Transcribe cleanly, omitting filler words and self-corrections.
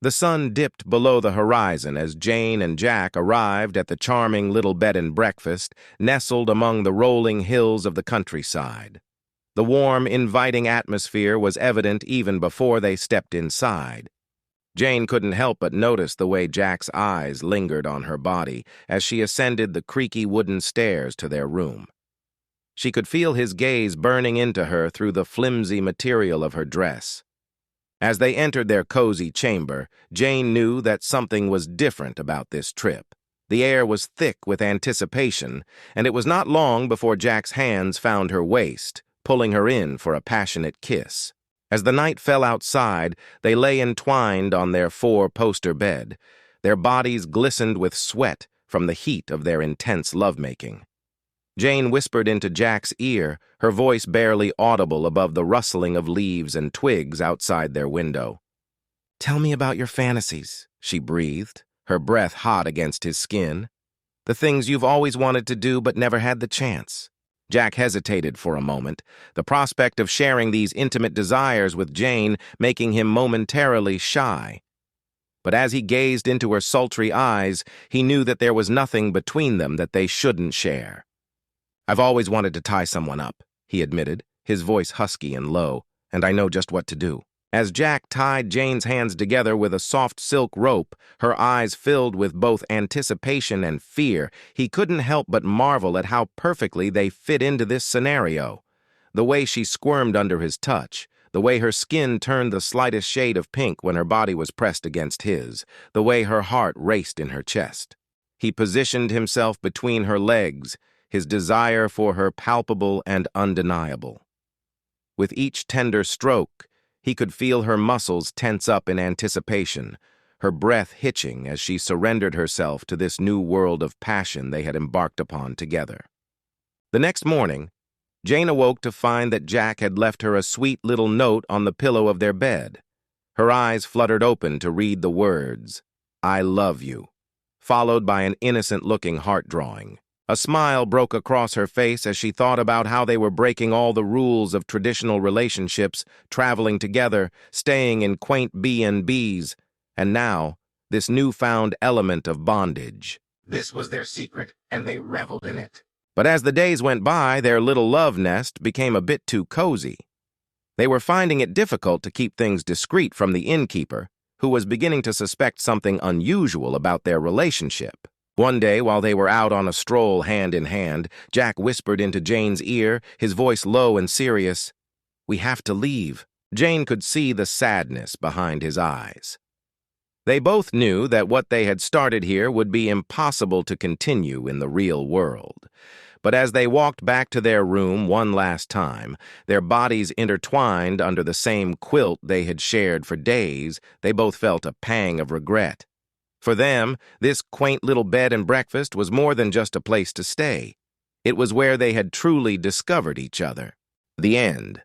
The sun dipped below the horizon as Jane and Jack arrived at the charming little bed and breakfast nestled among the rolling hills of the countryside. The warm, inviting atmosphere was evident even before they stepped inside. Jane couldn't help but notice the way Jack's eyes lingered on her body as she ascended the creaky wooden stairs to their room. She could feel his gaze burning into her through the flimsy material of her dress. As they entered their cozy chamber, Jane knew that something was different about this trip. The air was thick with anticipation, and it was not long before Jack's hands found her waist, pulling her in for a passionate kiss. As the night fell outside, they lay entwined on their four-poster bed. Their bodies glistened with sweat from the heat of their intense lovemaking. Jane whispered into Jack's ear, her voice barely audible above the rustling of leaves and twigs outside their window. "Tell me about your fantasies," she breathed, her breath hot against his skin. "The things you've always wanted to do but never had the chance." Jack hesitated for a moment, the prospect of sharing these intimate desires with Jane making him momentarily shy. But as he gazed into her sultry eyes, he knew that there was nothing between them that they shouldn't share. "I've always wanted to tie someone up," he admitted, his voice husky and low, "and I know just what to do." As Jack tied Jane's hands together with a soft silk rope, her eyes filled with both anticipation and fear, he couldn't help but marvel at how perfectly they fit into this scenario. The way she squirmed under his touch, the way her skin turned the slightest shade of pink when her body was pressed against his, the way her heart raced in her chest. He positioned himself between her legs, his desire for her palpable and undeniable. With each tender stroke, he could feel her muscles tense up in anticipation, her breath hitching as she surrendered herself to this new world of passion they had embarked upon together. The next morning, Jane awoke to find that Jack had left her a sweet little note on the pillow of their bed. Her eyes fluttered open to read the words, "I love you," followed by an innocent-looking heart drawing. A smile broke across her face as she thought about how they were breaking all the rules of traditional relationships, traveling together, staying in quaint B&Bs, and now, this newfound element of bondage. This was their secret, and they reveled in it. But as the days went by, their little love nest became a bit too cozy. They were finding it difficult to keep things discreet from the innkeeper, who was beginning to suspect something unusual about their relationship. One day, while they were out on a stroll hand in hand, Jack whispered into Jane's ear, his voice low and serious, "We have to leave." Jane could see the sadness behind his eyes. They both knew that what they had started here would be impossible to continue in the real world. But as they walked back to their room one last time, their bodies intertwined under the same quilt they had shared for days, they both felt a pang of regret. For them, this quaint little bed and breakfast was more than just a place to stay. It was where they had truly discovered each other. The end.